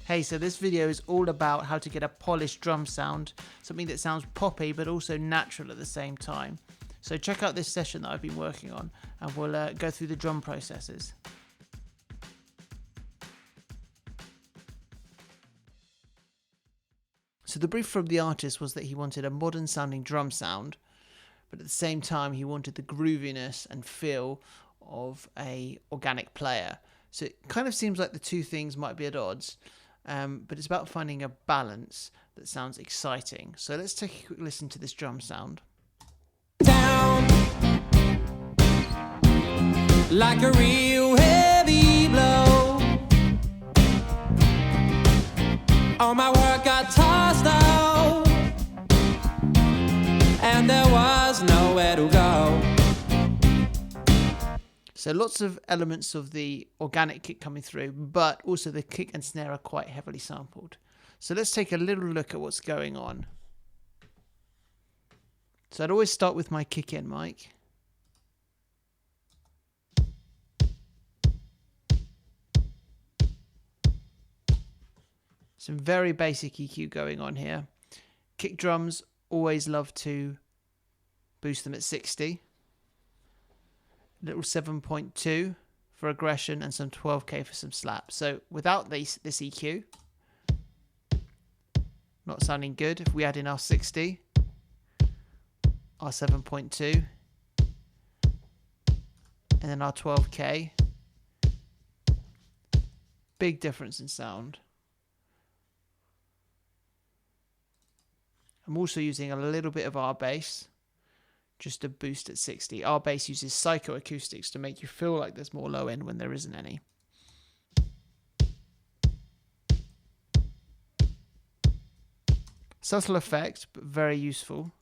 Hey, so this video is all about how to get a polished drum sound, something that sounds poppy but also natural at the same time. So check out this session that I've been working on and we'll go through the drum processes. So the brief from the artist was that he wanted a modern sounding drum sound, but at the same time he wanted the grooviness and feel of a organic player. So it kind of seems like the two things might be at odds. But it's about finding a balance that sounds exciting. So let's take a quick listen to this drum sound. Down like a real heavy blow. All my work got tossed out, and there was nowhere to go. So lots of elements of the organic kick coming through, but also the kick and snare are quite heavily sampled. So let's take a little look at what's going on. So I'd always start with my kick in mic. Some very basic EQ going on here. Kick drums, always love to boost them at 60. Little 7.2 for aggression and some 12k for some slap. So without this EQ, not sounding good. If we add in our 60, our 7.2, and then our 12k, big difference in sound. I'm also using a little bit of our bass just to boost at 60. Our bass uses psychoacoustics to make you feel like there's more low end when there isn't any. Subtle effect, but very useful.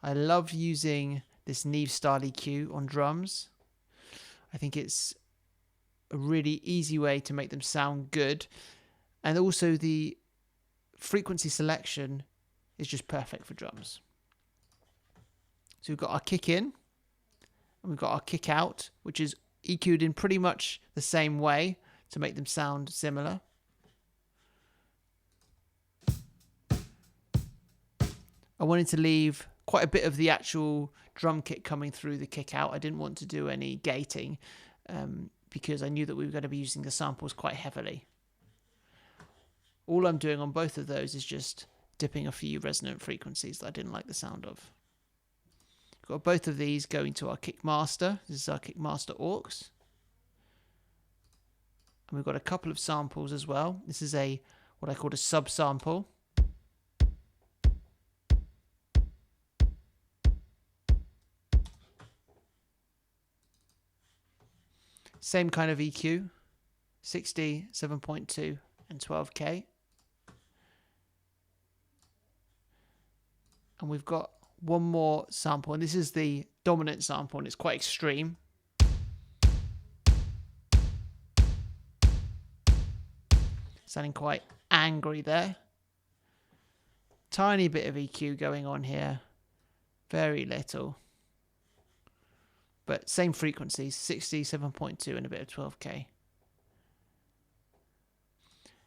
I love using this Neve style EQ on drums. I think it's a really easy way to make them sound good. And also the frequency selection is just perfect for drums. So we've got our kick in and we've got our kick out, which is EQ'd in pretty much the same way to make them sound similar. I wanted to leave quite a bit of the actual drum kit coming through the kick out. I didn't want to do any gating because I knew that we were going to be using the samples quite heavily. All I'm doing on both of those is just dipping a few resonant frequencies that I didn't like the sound of. Got both of these going to our kick master. This is our kick master aux. And we've got a couple of samples as well. This is what I call a sub sample. Same kind of EQ, 60, 7.2 and 12k. And we've got one more sample, and this is the dominant sample, and it's quite extreme. Sounding quite angry there. Tiny bit of EQ going on here. Very little. But same frequencies, 60, 7.2 and a bit of 12k.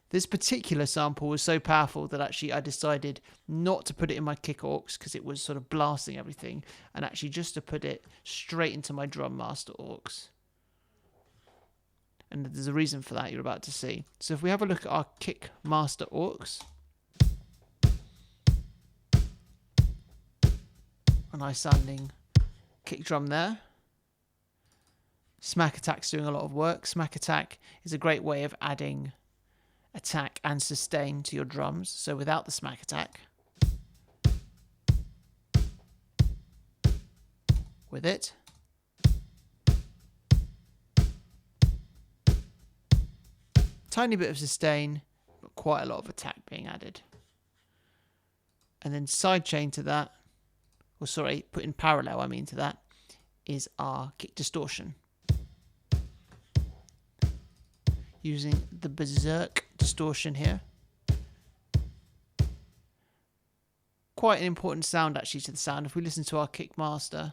This particular sample was so powerful that actually I decided not to put it in my kick aux because it was sort of blasting everything, and actually just to put it straight into my drum master aux. And there's a reason for that you're about to see. So if we have a look at our kick master aux, a nice sounding kick drum there. Smack attack's doing a lot of work. Smack attack is a great way of adding attack and sustain to your drums. So without the smack attack, with it, tiny bit of sustain, but quite a lot of attack being added. And then sidechain to that, or sorry, put in parallel, I mean to that, is our kick distortion. Using the Berserk distortion here. Quite an important sound actually to the sound. If we listen to our kick master,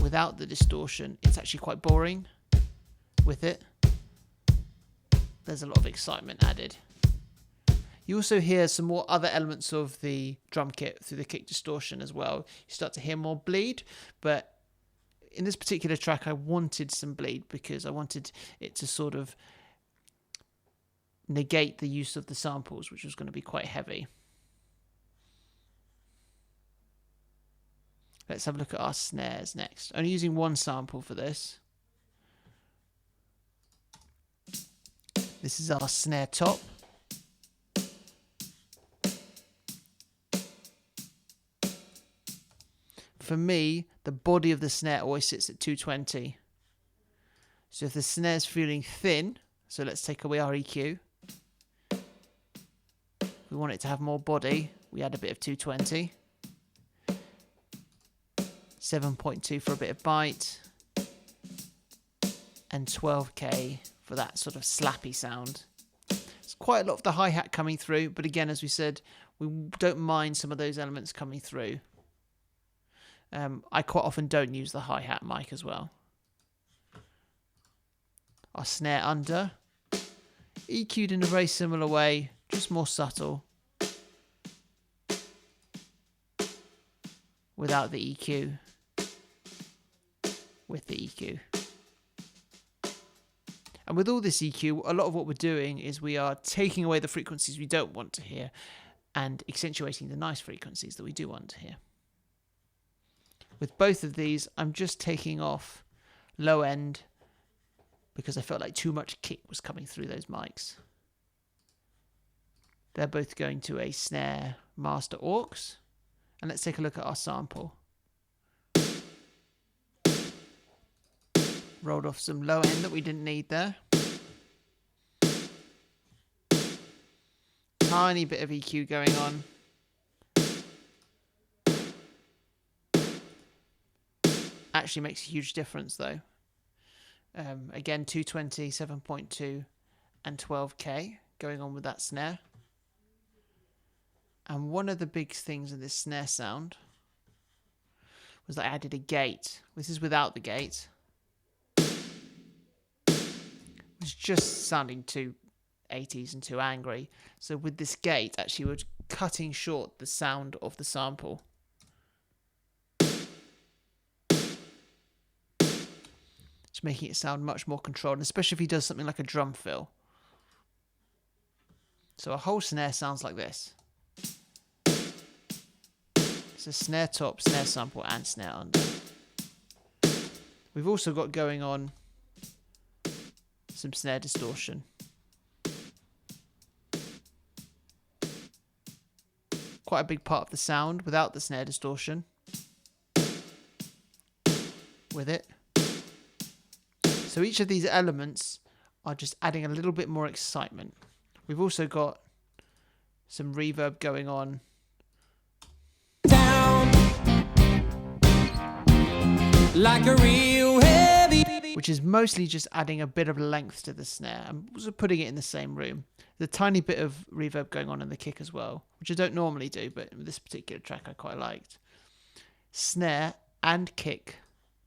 without the distortion, it's actually quite boring with it. there's a lot of excitement added. You also hear some more other elements of the drum kit through the kick distortion as well. You start to hear more bleed, but in this particular track I wanted some bleed because I wanted it to sort of negate the use of the samples, which was going to be quite heavy. Let's have a look at our snares next. Only using one sample for this. This is our snare top. For me, the body of the snare always sits at 220. So if the snare's feeling thin, so let's take away our EQ. We want it to have more body, we add a bit of 220. 7.2 for a bit of bite. And 12K for that sort of slappy sound. It's quite a lot of the hi-hat coming through, but again, as we said, we don't mind some of those elements coming through. I quite often don't use the hi-hat mic as well. Our snare under. EQ'd in a very similar way, just more subtle. Without the EQ. With the EQ. And with all this EQ, a lot of what we're doing is we are taking away the frequencies we don't want to hear and accentuating the nice frequencies that we do want to hear. With both of these, I'm just taking off low end because I felt like too much kick was coming through those mics. They're both going to a snare master aux. And let's take a look at our sample. Rolled off some low end that we didn't need there. Tiny bit of EQ going on. Actually makes a huge difference though. Again, 220, 7.2 and 12K going on with that snare. And one of the big things in this snare sound was that I added a gate. This is without the gate. It's just sounding too 80s and too angry. So with this gate, actually we're cutting short the sound of the sample. Just making it sound much more controlled, and especially if he does something like a drum fill. So a whole snare sounds like this. It's a snare top, snare sample, and snare under. We've also got going on some snare distortion. Quite a big part of the sound without the snare distortion. With it. So each of these elements are just adding a little bit more excitement. We've also got some reverb going on. Down like a real heavy. Which is mostly just adding a bit of length to the snare. I'm also putting it in the same room. There's a tiny bit of reverb going on in the kick as well, which I don't normally do, but with this particular track I quite liked. Snare and kick,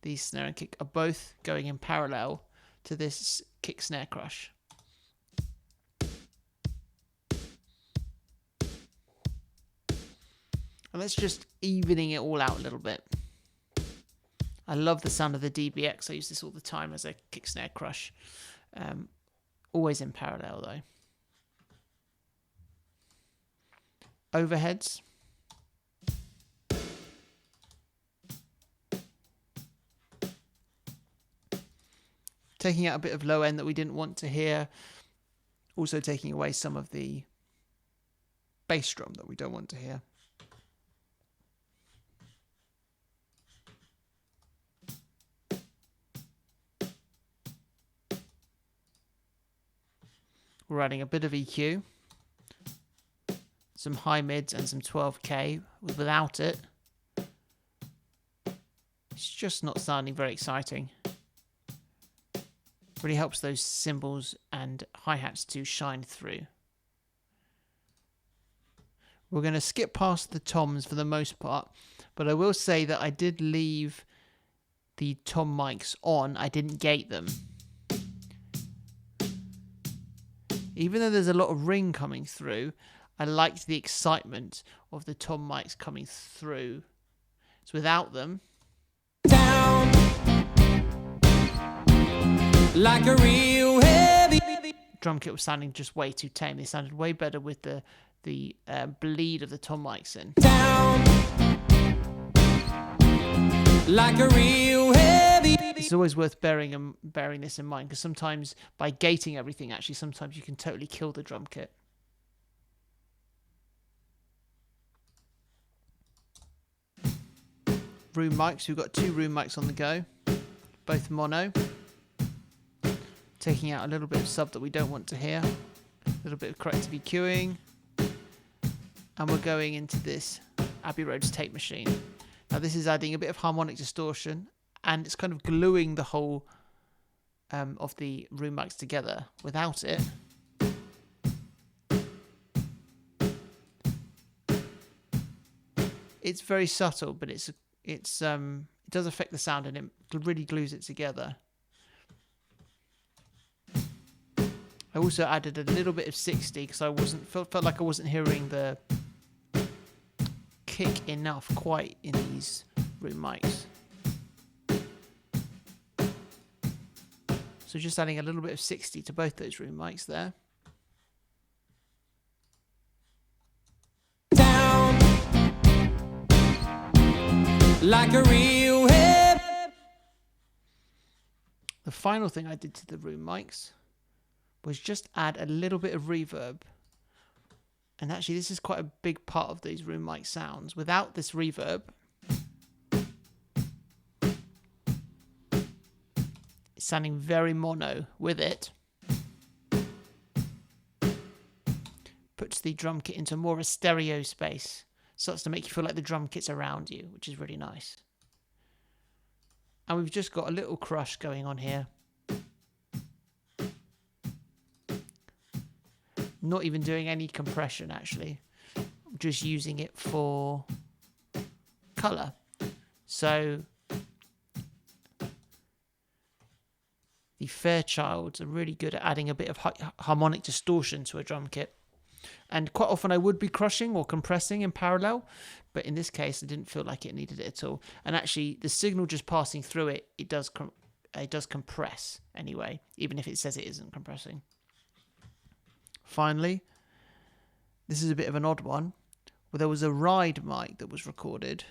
these snare and kick are both going in parallel to this kick snare crush. And that's just evening it all out a little bit. I love the sound of the DBX. I use this all the time as a kick snare crush. Always in parallel though. Overheads. Taking out a bit of low end that we didn't want to hear. Also taking away some of the bass drum that we don't want to hear. We're adding a bit of EQ, some high mids and some 12K. Without it, it's just not sounding very exciting. Really helps those cymbals and hi-hats to shine through. We're going to skip past the toms for the most part, but I will say that I did leave the tom mics on. I didn't gate them. Even though there's a lot of ring coming through, I liked the excitement of the tom mics coming through. So without them, Down like a real heavy. drum kit was sounding just way too tame. They sounded way better with the bleed of the tom mics in. Down like a real heavy. It's always worth bearing this in mind, because sometimes by gating everything, actually sometimes you can totally kill the drum kit. Room mics. We've got 2 room mics on the go, both mono. Taking out a little bit of sub that we don't want to hear, a little bit of corrective EQing, and we're going into this Abbey Road's tape machine. Now this is adding a bit of harmonic distortion, and it's kind of gluing the whole of the room mics together. Without it, it's very subtle, but it does affect the sound, and it really glues it together. I also added a little bit of 60 because I felt like I wasn't hearing the kick enough quite in these room mics. So just adding a little bit of 60 to both those room mics there. Down like a real heavy. The final thing I did to the room mics was just add a little bit of reverb. And actually this is quite a big part of these room mic sounds. Without this reverb, it's sounding very mono. With it, puts the drum kit into more of a stereo space. Starts to make you feel like the drum kit's around you, which is really nice. And we've just got a little crush going on here. Not even doing any compression, actually. Just using it for colour. So the Fairchilds are really good at adding a bit of harmonic distortion to a drum kit. And quite often I would be crushing or compressing in parallel, but in this case I didn't feel like it needed it at all. And actually the signal just passing through it, it does compress anyway, even if it says it isn't compressing. Finally, this is a bit of an odd one, where there was a ride mic that was recorded,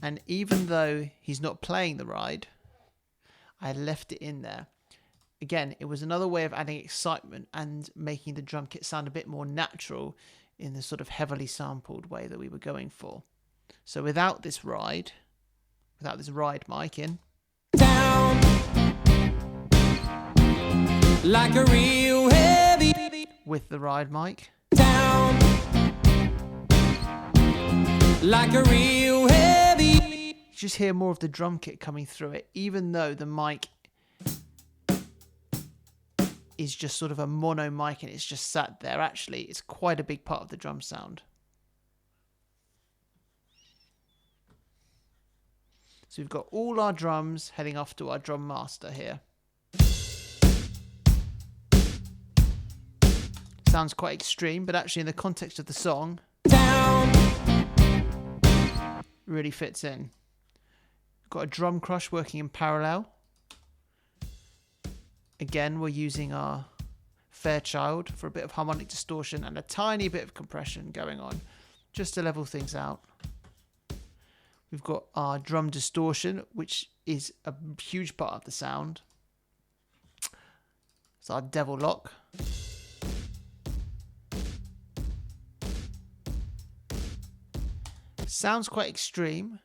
and even though he's not playing the ride, I left it in there. Again, it was another way of adding excitement and making the drum kit sound a bit more natural in the sort of heavily sampled way that we were going for. So without this ride mic in, Down like a real heavy. with the ride mic, Down like a real heavy. you just hear more of the drum kit coming through it, even though the mic is just sort of a mono mic and it's just sat there. Actually, it's quite a big part of the drum sound. So we've got all our drums heading off to our drum master here. Sounds quite extreme, but actually in the context of the song, Down really fits in. We've got a drum crush working in parallel. Again, we're using our Fairchild for a bit of harmonic distortion and a tiny bit of compression going on, just to level things out. We've got our drum distortion, which is a huge part of the sound. It's our Devil Lock. Sounds quite extreme,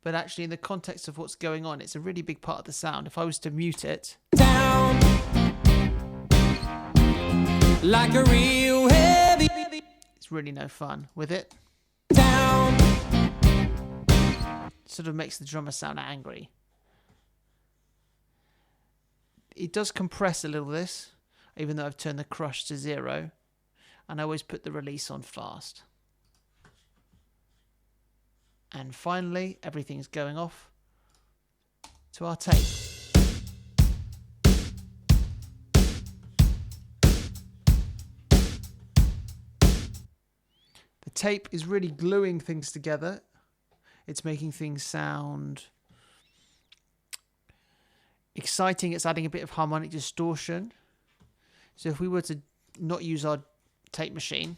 but actually in the context of what's going on, it's a really big part of the sound. If I was to mute it, Down like a real heavy. it's really no fun. With it, Down sort of makes the drummer sound angry. It does compress a little, this, even though I've turned the crush to 0, and I always put the release on fast. And finally, everything's going off to our tape. tape is really gluing things together. It's making things sound exciting. It's adding a bit of harmonic distortion. So if we were to not use our tape machine,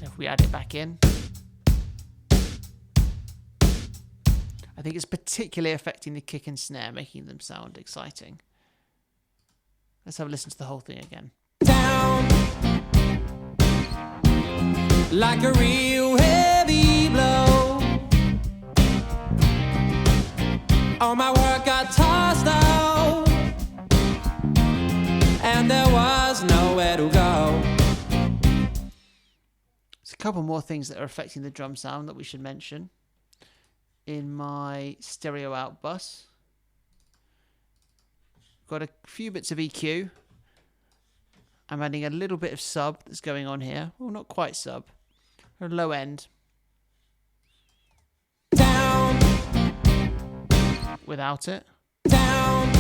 if we add it back in, I think it's particularly affecting the kick and snare, making them sound exciting. Let's have a listen to the whole thing again. Down like a real heavy blow. All my work got tossed out, and there was nowhere to go. There's a couple more things that are affecting the drum sound that we should mention. In my stereo out bus, got a few bits of EQ. I'm adding a little bit of sub that's going on here. Well, not quite sub. A low end. Down Without it. down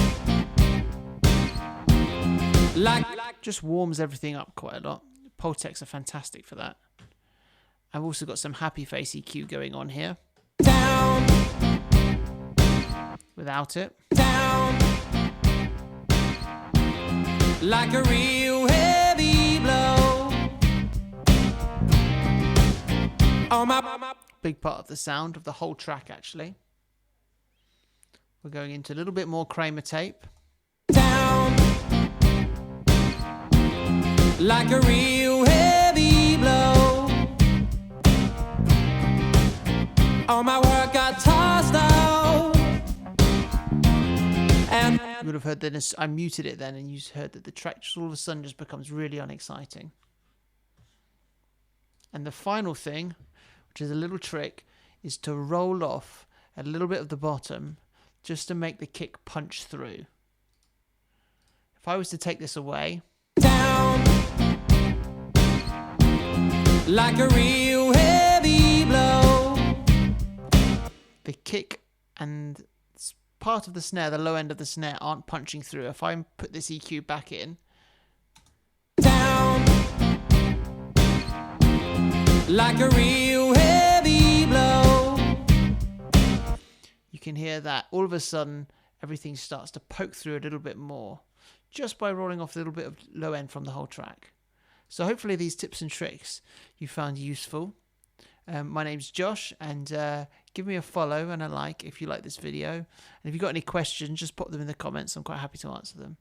like Just warms everything up quite a lot. Pultecs are fantastic for that. I've also got some happy face EQ going on here. down Without it. down like a real heavy blow. All my Big part of the sound of the whole track, actually. We're going into a little bit more Kramer tape. down like a real heavy blow. All my work got tossed out, and You would have heard that I muted it then, and you heard that the track just all of a sudden just becomes really unexciting. And the final thing, which is a little trick, is to roll off a little bit of the bottom just to make the kick punch through. If I was to take this away, down like a real heavy blow. the kick and part of the snare, the low end of the snare, aren't punching through. If I put this EQ back in, Down like a real heavy blow. you can hear that all of a sudden everything starts to poke through a little bit more just by rolling off a little bit of low end from the whole track. So hopefully these tips and tricks you found useful. My name's Josh, and give me a follow and a like if you like this video. And if you've got any questions, just pop them in the comments. I'm quite happy to answer them.